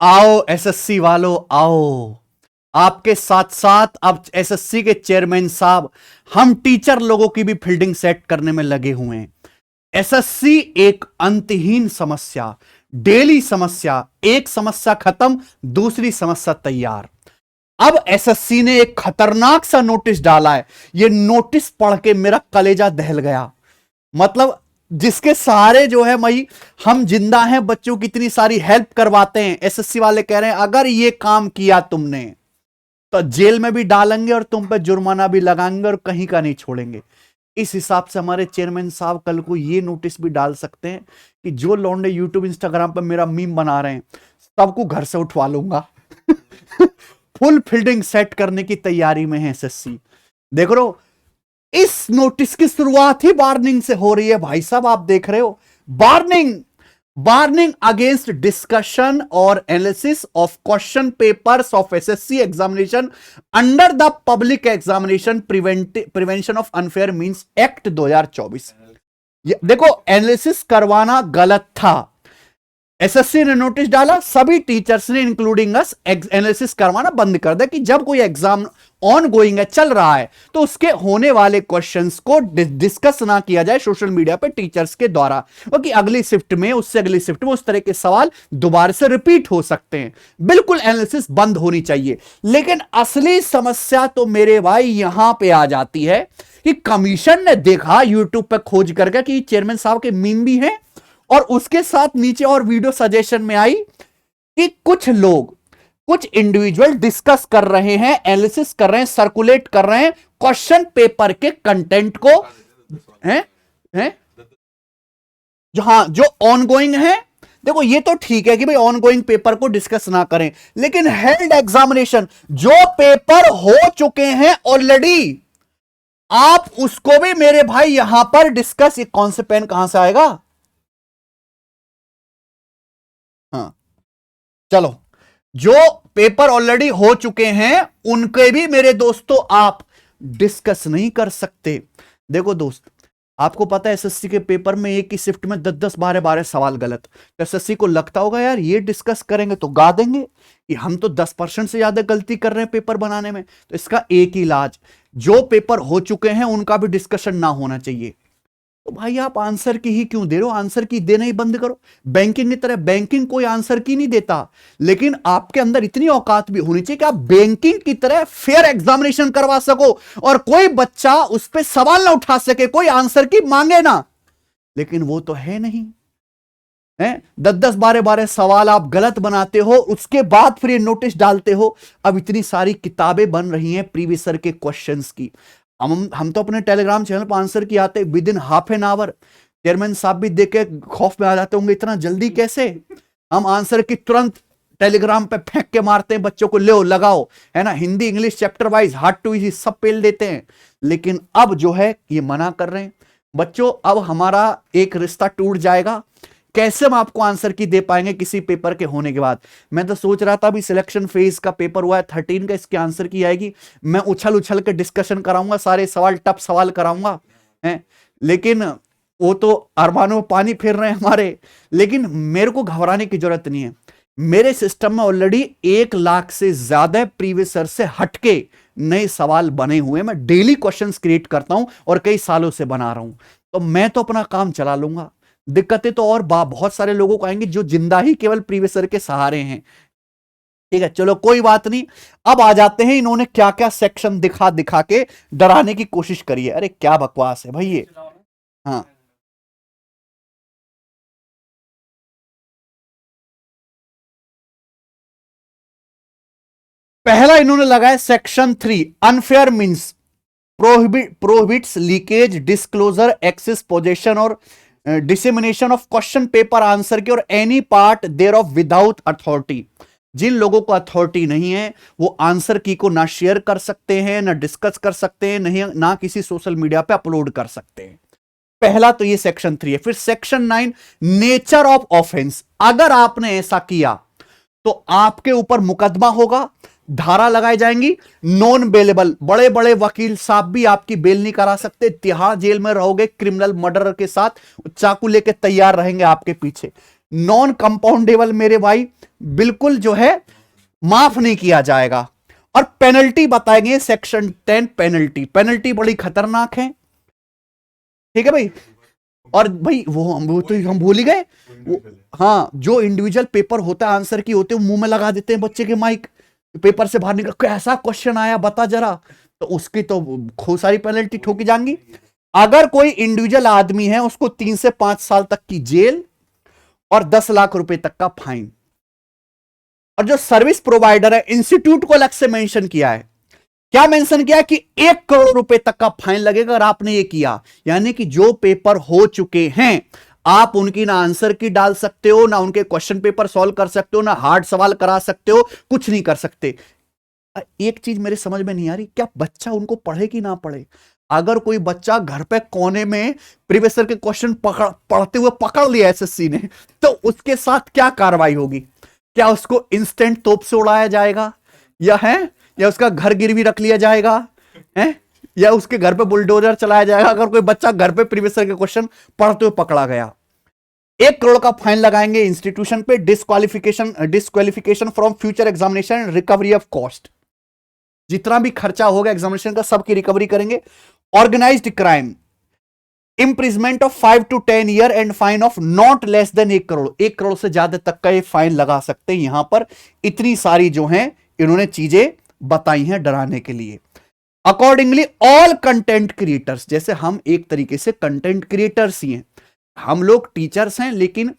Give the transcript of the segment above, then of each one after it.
आओ एसएससी वालों आओ, आपके साथ साथ अब एसएससी के चेयरमैन साहब हम टीचर लोगों की भी फील्डिंग सेट करने में लगे हुए हैं। एसएससी एक अंतहीन समस्या, डेली समस्या, एक समस्या खत्म दूसरी समस्या तैयार। अब एसएससी ने एक खतरनाक सा नोटिस डाला है। यह नोटिस पढ़ के मेरा कलेजा दहल गया। मतलब जिसके सहारे जो है मई हम जिंदा हैं, बच्चों की इतनी सारी हेल्प करवाते हैं। एसएससी वाले कह रहे हैं अगर ये काम किया तुमने तो जेल में भी डालेंगे और तुम पे जुर्माना भी लगाएंगे और कहीं का नहीं छोड़ेंगे। इस हिसाब से हमारे चेयरमैन साहब कल को ये नोटिस भी डाल सकते हैं कि जो लौंडे यूट्यूब इंस्टाग्राम पर मेरा मीम बना रहे हैं सबको घर से उठवा लूंगा। फुल फील्डिंग सेट करने की तैयारी में है एसएससी। देख रहे हो, इस नोटिस की शुरुआत ही वार्निंग से हो रही है भाई साहब। आप देख रहे हो, वार्निंग, वार्निंग अगेंस्ट डिस्कशन और analysis of question papers of SSC examination under the public examination prevention of unfair means act 2024। देखो, एनालिसिस करवाना गलत था। एसएससी ने नोटिस डाला, सभी टीचर्स ने इंक्लूडिंग अस एनालिसिस करवाना बंद कर दिया कि जब कोई एग्जाम ऑन गोइंग है, चल रहा है, तो उसके होने वाले क्वेश्चंस को डिस्कस ना किया जाए सोशल मीडिया पे टीचर्स के द्वारा, क्योंकि अगली शिफ्ट में, उससे अगली शिफ्ट में उस तरह के सवाल दोबारा से रिपीट हो सकते हैं। बिल्कुल एनालिसिस बंद होनी चाहिए। लेकिन असली समस्या तो मेरे भाई यहां पे आ जाती है कि कमीशन ने देखा यूट्यूब पर खोज करके कि चेयरमैन साहब के मीम भी हैं, और उसके साथ नीचे और वीडियो सजेशन में आई कि कुछ लोग, कुछ इंडिविजुअल डिस्कस कर रहे हैं, एनालिसिस कर रहे हैं, सर्कुलेट कर रहे हैं क्वेश्चन पेपर के कंटेंट को, हैं जो, हाँ, जो ऑनगोइंग है। देखो, ये तो ठीक है कि भाई ऑनगोइंग पेपर को डिस्कस ना करें, लेकिन हेल्ड एग्जामिनेशन जो पेपर हो चुके हैं ऑलरेडी, आप उसको भी मेरे भाई यहां पर डिस्कस, ये कौन से पेन कहां से आएगा? हाँ, चलो, जो पेपर ऑलरेडी हो चुके हैं उनके भी मेरे दोस्तों आप डिस्कस नहीं कर सकते। देखो दोस्त, आपको पता है एसएससी के पेपर में एक ही शिफ्ट में 10-10, 12-12 सवाल गलत। तो एसएससी को लगता होगा यार ये डिस्कस करेंगे तो गा देंगे कि हम तो 10% से ज्यादा गलती कर रहे हैं पेपर बनाने में। तो इसका एक ही इलाज, जो पेपर हो चुके हैं उनका भी डिस्कशन ना होना चाहिए। तो भाई आप आंसर की ही क्यों दे रहे हो? आंसर की देना ही बंद करो। बैंकिंग की तरह, बैंकिंग कोई आंसर की नहीं देता, लेकिन आपके अंदर इतनी औकात भी होनी चाहिए कि आप बैंकिंग की तरह फेयर एग्जामिनेशन करवा सको और कोई बच्चा उस पर सवाल ना उठा सके, कोई आंसर की मांगे ना। लेकिन वो तो है नहीं है। 10-10, 12-12 सवाल आप गलत बनाते हो, उसके बाद फिर ये नोटिस डालते हो। अब इतनी सारी किताबें बन रही हैं प्रीवियस ईयर के क्वेश्चंस की। हम तो अपने टेलीग्राम चैनल पर आंसर की आते with in half an hour. Chairman साहब भी देख के खौफ में आ जाते होंगे, इतना जल्दी कैसे? हम आंसर की तुरंत टेलीग्राम पे फेंक के मारते हैं, बच्चों को ले लगाओ, है ना, Hindi English chapter wise, hard to easy सब पेल देते हैं। लेकिन अब जो है ये मना कर रहे हैं। बच्चों, अब हमारा एक रिश्ता टूट जाएगा। कैसे हम आपको आंसर की दे पाएंगे किसी पेपर के होने के बाद? मैं तो सोच रहा था अभी सिलेक्शन फेज का पेपर हुआ है 13 का, इसकी आंसर की आएगी, मैं उछल उछल के डिस्कशन कराऊंगा, सारे सवाल टफ सवाल कराऊंगा, हैं। लेकिन वो तो अरमानों में पानी फेर रहे हैं हमारे। लेकिन मेरे को घबराने की जरूरत नहीं है। मेरे सिस्टम में ऑलरेडी 1 लाख से ज्यादा प्रीवियस ईयर से हटके नए सवाल बने हुए हैं। मैं डेली क्वेश्चंस क्रिएट करता हूं और कई सालों से बना रहा हूं, तो मैं तो अपना काम चला लूंगा। दिक्कतें तो और बहुत सारे लोगों को आएंगी जो जिंदा ही केवल प्रीवियस ईयर के सहारे हैं। ठीक है, चलो कोई बात नहीं। अब आ जाते हैं, इन्होंने क्या क्या सेक्शन दिखा दिखा के डराने की कोशिश करी है। अरे क्या बकवास है भाई ये। हाँ, पहला इन्होंने लगाया section 3 unfair means prohibits leakage, disclosure, access, possession और dissemination of question paper answer key और any part thereof without authority. जिन लोगों को अथॉरिटी नहीं है वो आंसर की को ना शेयर कर सकते हैं, ना डिस्कस कर सकते हैं, नहीं ना किसी सोशल मीडिया पे अपलोड कर सकते हैं। पहला तो ये सेक्शन 3 है। फिर सेक्शन 9 नेचर ऑफ ऑफेंस, अगर आपने ऐसा किया तो आपके ऊपर मुकदमा होगा, धारा लगाई जाएंगी, नॉन बेलेबल, बड़े बड़े वकील साहब भी आपकी बेल नहीं करा सकते, तिहाड़ जेल में रहोगे, क्रिमिनल मर्डर के साथ चाकू लेके तैयार रहेंगे आपके पीछे। नॉन कंपाउंडेबल मेरे भाई बिल्कुल जो है माफ नहीं किया जाएगा। और पेनल्टी बताएंगे सेक्शन 10 पेनल्टी, पेनल्टी बड़ी खतरनाक है, ठीक है भाई। और भाई वो तो हम भूल ही गए, हाँ जो इंडिविजुअल पेपर होता है आंसर की होते हैं मुंह में लगा देते हैं बच्चे के माइक, पेपर से बाहर निकल कैसा क्वेश्चन आया बता जरा, तो उसकी तो खूब सारी पेनल्टी ठोकी जाएंगी। अगर कोई इंडिविजुअल आदमी है उसको 3 से 5 साल तक की जेल और 10 लाख रुपए तक का फाइन। और जो सर्विस प्रोवाइडर है, इंस्टीट्यूट को अलग से मेंशन किया है, क्या मेंशन किया कि 1 करोड़ रुपए तक का फाइन लगेगा अगर आपने ये किया। यानी कि जो पेपर हो चुके हैं आप उनकी ना आंसर की डाल सकते हो, ना उनके क्वेश्चन पेपर सॉल्व कर सकते हो, ना हार्ड सवाल करा सकते हो, कुछ नहीं कर सकते। एक चीज मेरे समझ में नहीं आ रही, क्या बच्चा उनको पढ़े कि ना पढ़े। अगर कोई बच्चा घर पे कोने में प्रीवियस ईयर के क्वेश्चन पढ़ते हुए पकड़ लिया एसएससी ने, तो उसके साथ क्या कार्रवाई होगी। क्या उसको इंस्टेंट तोप से उड़ाया जाएगा, या उसका घर गिरवी रख लिया जाएगा, या उसके घर पे बुलडोजर चलाया जाएगा अगर कोई बच्चा घर पे प्रीवियस ईयर के क्वेश्चन पढ़ते हुए पकड़ा गया। 1 करोड़ का फाइन लगाएंगे इंस्टीट्यूशन पे, disqualification from future examination and recovery of cost. जितना भी खर्चा होगा एग्जामिनेशन का सबकी रिकवरी करेंगे। Organised crime, imprisonment of 5 to 10 year and fine of not less than 1 crore. 1 crore से ज्यादा तक का ये फाइन लगा सकते हैं। यहां पर इतनी सारी जो हैं इन्होंने चीजें बताई हैं डराने के लिए। अकॉर्डिंगली ऑल कंटेंट क्रिएटर्स, जैसे हम एक तरीके से कंटेंट क्रिएटर्स ही हैं, हम लोग टीचर्स हैं लेकिन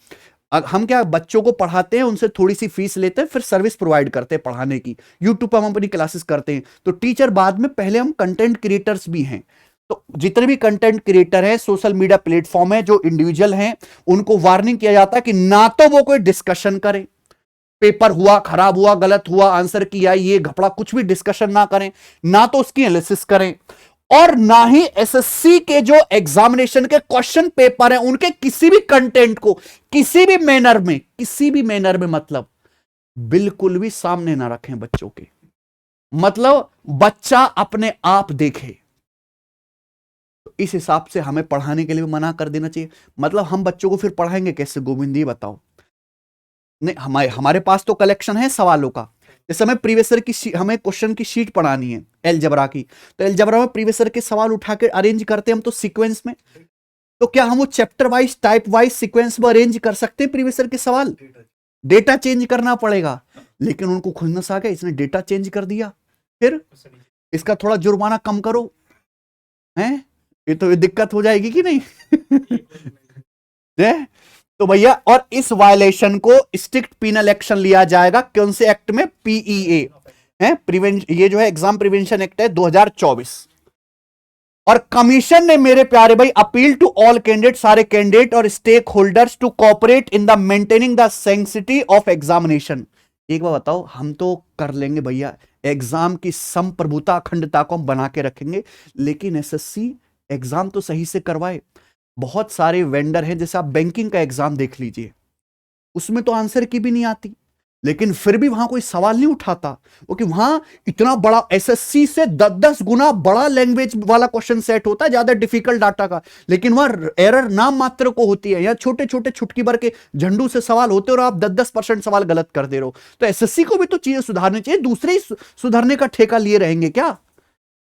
हम क्या बच्चों को पढ़ाते हैं, उनसे थोड़ी सी फीस लेते हैं, फिर सर्विस प्रोवाइड करते हैं पढ़ाने की। यूट्यूब पर हम अपनी क्लासेस करते हैं, तो टीचर बाद में, पहले हम कंटेंट क्रिएटर्स भी हैं। तो जितने भी कंटेंट क्रिएटर हैं, सोशल मीडिया प्लेटफॉर्म है, जो इंडिविजुअल हैं, उनको वार्निंग किया जाता है कि ना तो वो कोई डिस्कशन करें, पेपर हुआ, खराब हुआ, गलत हुआ, आंसर किया, ये घपड़ा कुछ भी डिस्कशन ना करें, ना तो उसकी एनालिसिस करें, और ना ही एसएससी के जो एग्जामिनेशन के क्वेश्चन पेपर हैं उनके किसी भी कंटेंट को किसी भी मैनर में मतलब बिल्कुल भी सामने ना रखें बच्चों के। मतलब बच्चा अपने आप देखे, तो इस हिसाब से हमें पढ़ाने के लिए भी मना कर देना चाहिए। मतलब हम बच्चों को फिर पढ़ाएंगे कैसे गोविंद, ये बताओ। नहीं, हमारे पास तो कलेक्शन है सवालों का। जैसे हमें प्रीवियस ईयर की हमें क्वेश्चन की शीट पढ़ानी है एलजेब्रा की, तो एलजेब्रा में प्रीवियस ईयर के सवाल उठा के अरेंज करते हैं हम तो सीक्वेंस में। तो क्या हम वो chapter wise, type wise, sequence में अरेंज कर सकते हैं प्रीवियस ईयर के सवाल? डेटा चेंज करना पड़ेगा। लेकिन उनको खुन्नस आ गया, इसने डेटा चेंज कर दिया, फिर इसका थोड़ा जुर्माना कम करो, हैं? ये तो दिक्कत हो जाएगी कि नहीं? तो भैया, और इस वायलेशन को स्ट्रिक्ट पिनल एक्शन लिया जाएगा। कौन से एक्ट में? पीईए है, ये जो है एग्जाम प्रिवेंशन एक्ट है 2024। और कमीशन ने मेरे प्यारे भाई अपील टू ऑल कैंडिडेट, सारे कैंडिडेट और stakeholders to cooperate in the maintaining the sensitivity of examination. एक बार बताओ, हम तो कर लेंगे भैया, एग्जाम की संप्रभुता अखंडता को हम बना के रखेंगे, लेकिन एसएससी एग्जाम तो सही से करवाए। बहुत सारे वेंडर हैं, जैसे आप बैंकिंग का एग्जाम देख लीजिए, उसमें तो आंसर की भी नहीं आती, लेकिन फिर भी वहां कोई सवाल नहीं उठाता, क्योंकि वहां इतना बड़ा एसएससी से 10-10 गुना बड़ा लैंग्वेज वाला क्वेश्चन सेट होता है, ज्यादा डिफिकल्ट डाटा का, लेकिन वहां एरर नाम मात्र को होती है। या छोटे छोटे छुटकी भर के झंडू से सवाल होते और आप 10-10% सवाल गलत कर दे रहे हो। तो एसएससी को भी तो चीजें सुधारनी चाहिए, दूसरे ही सुधारने का ठेका लिए रहेंगे क्या?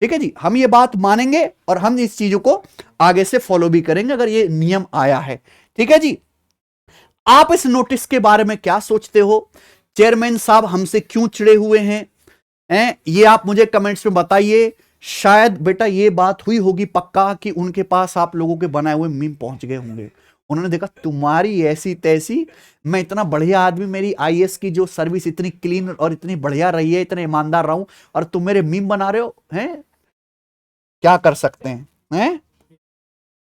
ठीक है जी, हम ये बात मानेंगे और हम इस चीजों को आगे से फॉलो भी करेंगे अगर ये नियम आया है। ठीक है जी, आप इस नोटिस के बारे में क्या सोचते हो? चेयरमैन साहब हमसे क्यों चिड़े हुए हैं? ये आप मुझे कमेंट्स में बताइए। शायद बेटा ये बात हुई होगी पक्का कि उनके पास आप लोगों के बनाए हुए मीम पहुंच गए होंगे। उन्होंने देखा तुम्हारी ऐसी तैसी, मैं इतना बढ़िया आदमी, मेरी आईएएस की जो सर्विस इतनी क्लीन और इतनी बढ़िया रही है, इतने ईमानदार रहा हूं, और तुम मेरे मीम बना रहे हो हैं? क्या कर सकते हैं?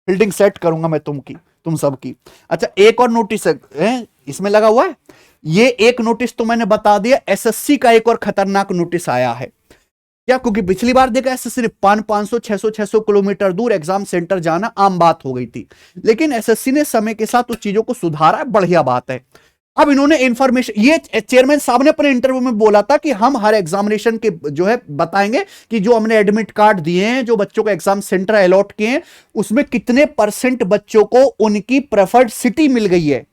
फील्डिंग सेट करूंगा मैं तुम सबकी। अच्छा, एक और नोटिस है इसमें लगा हुआ है। ये एक नोटिस तो मैंने बता दिया, एसएससी का एक और खतरनाक नोटिस आया है। क्या? क्योंकि पिछली बार देखा एसएससी ने 500, 600 किलोमीटर दूर एग्जाम सेंटर जाना आम बात हो गई थी, लेकिन एसएससी ने समय के साथ उस चीजों को सुधारा, बढ़िया बात है। अब इन्होंने इंफॉर्मेशन, ये चेयरमैन साहब ने अपने इंटरव्यू में बोला था कि हम हर एग्जामिनेशन के जो है बताएंगे कि जो हमने एडमिट कार्ड दिए हैं, जो बच्चों को एग्जाम सेंटर अलॉट किए हैं, उसमें कितने % बच्चों को उनकी प्रेफर्ड सिटी मिल गई है।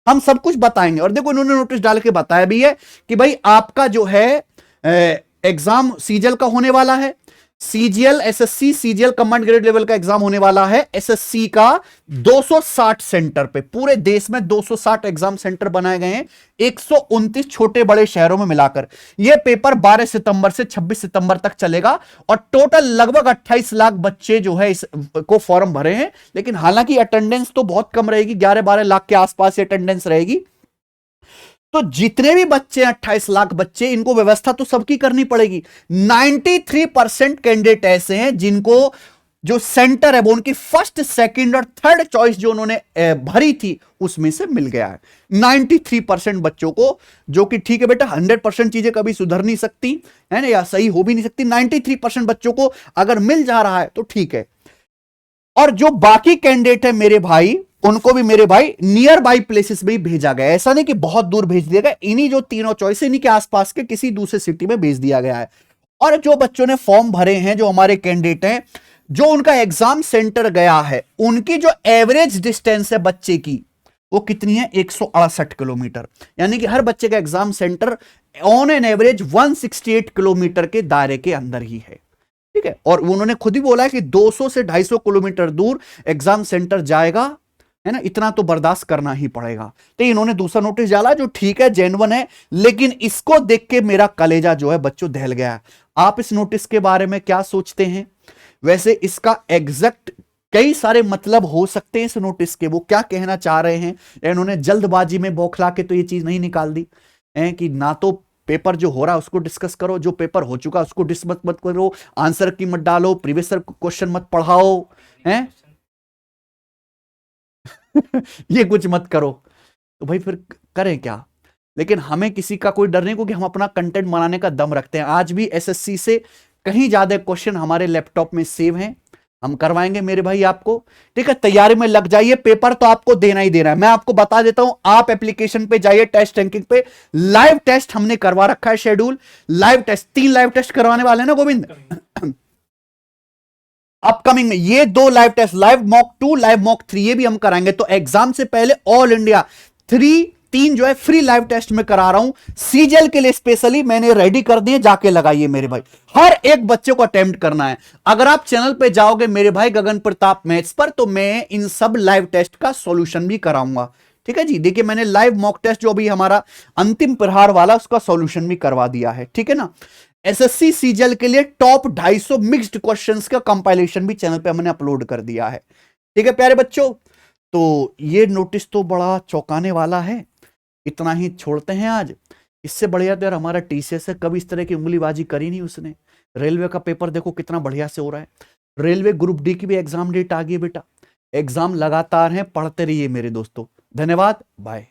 हम सब कुछ बताएंगे। और देखो इन्होंने नोटिस डाल के बताया भी है कि भाई आपका जो है एग्जाम सीजीएल का होने वाला है, CGL SSC CGL command grade level का एग्जाम होने वाला है एसएससी का 260 सेंटर पे। पूरे देश में 260 एग्जाम सेंटर बनाए गए हैं 129 छोटे बड़े शहरों में मिलाकर। यह पेपर 12 सितंबर से 26 सितंबर तक चलेगा और टोटल लगभग 28 लाख बच्चे जो है इस को फॉर्म भरे हैं। लेकिन हालांकि अटेंडेंस तो बहुत कम रहेगी, 11-12 लाख के आसपास अटेंडेंस रहेगी। तो जितने भी बच्चे 28 लाख बच्चे, इनको व्यवस्था तो सबकी करनी पड़ेगी। 93% कैंडिडेट ऐसे हैं जिनको जो सेंटर है वो उनकी फर्स्ट, सेकंड और थर्ड चॉइस जो उन्होंने भरी थी उसमें से मिल गया है 93% बच्चों को। जो कि ठीक है बेटा, 100% चीजें कभी सुधर नहीं सकती है ना, या सही हो भी नहीं सकती। 93% बच्चों को अगर मिल जा रहा है तो ठीक है। और जो बाकी कैंडिडेट है मेरे भाई, उनको भी मेरे भाई नियर बाई प्लेसेस में ही भेजा गया। ऐसा नहीं कि बहुत दूर भेज दिया गया, इन्हीं जो तीनों चॉइस इन्हीं के आसपास के किसी दूसरे सिटी में भेज दिया गया है। और जो बच्चों ने फॉर्म भरे हैं, जो हमारे कैंडिडेट हैं, जो उनका एग्जाम सेंटर गया है, उनकी जो एवरेज डिस्टेंस है बच्चे की वो कितनी है, 168 किलोमीटर। यानी कि हर बच्चे का exam centre on an average 168 kilometre के दायरे के अंदर ही है। ठीक है, और उन्होंने खुद ही बोला है कि 200 से 250 किलोमीटर दूर एग्जाम सेंटर जाएगा, है ना, इतना तो बर्दाश्त करना ही पड़ेगा। तो इन्होंने दूसरा नोटिस डाला जो ठीक है, जेन्युइन है, लेकिन इसको देख के मेरा कलेजा जो है बच्चों दहल गया है। आप इस नोटिस के बारे में क्या सोचते हैं? वैसे इसका एग्जैक्ट कई सारे मतलब हो सकते हैं इस नोटिस के, वो क्या कहना चाह रहे हैं। इन्होंने जल्दबाजी में बौखला के तो ये चीज नहीं निकाल दी है कि ना तो पेपर जो हो रहा है उसको डिस्कस करो, जो पेपर हो चुका उसको डिस्कस मत करो, आंसर की मत डालो, प्रीवियस क्वेश्चन मत पढ़ाओ, हैं ये कुछ मत करो। तो भाई फिर करें क्या? लेकिन हमें किसी का कोई डर नहीं, क्योंकि हम अपना कंटेंट बनाने का दम रखते हैं। आज भी एसएससी से कहीं ज्यादा क्वेश्चन हमारे लैपटॉप में सेव हैं, हम करवाएंगे मेरे भाई आपको। ठीक है, तैयारी में लग जाइए, पेपर तो आपको देना ही देना है। मैं आपको बता देता हूं, आप एप्लीकेशन पे जाइए, टेस्ट रैंकिंग पे लाइव टेस्ट हमने करवा रखा है, schedule live test, 3 live test करवाने वाले हैं ना गोविंद अपकमिंग में। ये 2 live test, live mock 2, live mock 3, ये भी हम कराएंगे। तो एग्जाम से पहले ऑल इंडिया 3 जो है फ्री लाइव टेस्ट में करा रहा हूं सीजीएल के लिए स्पेशली, मैंने रेडी कर दिए, जाके लगाइए मेरे भाई। हर एक बच्चे को अटेम्प्ट करना है। अगर आप चैनल पे जाओगे मेरे भाई गगन प्रताप मैथ्स पर, तो मैं इन सब लाइव टेस्ट का सॉल्यूशन भी कराऊंगा। ठीक है जी, देखिए मैंने लाइव मॉक टेस्ट जो भी हमारा अंतिम प्रहार वाला, उसका सॉल्यूशन भी करवा दिया है। ठीक है ना, एसएससी सीजीएल के लिए टॉप 250 मिक्स्ड क्वेश्चंस का कंपाइलेशन भी चैनल पे हमने अपलोड कर दिया है। ठीक है प्यारे बच्चों, तो ये नोटिस तो बड़ा चौंकाने वाला है। इतना ही छोड़ते हैं आज। इससे बढ़िया तो यार हमारा टीसीएस है, कभी इस तरह की उंगलीबाजी करी नहीं उसने। रेलवे का पेपर देखो कितना बढ़िया से हो रहा है। रेलवे ग्रुप डी की भी एग्जाम डेट आ गई है बेटा। एग्जाम लगातार है, पढ़ते रहिए मेरे दोस्तों। धन्यवाद, बाय।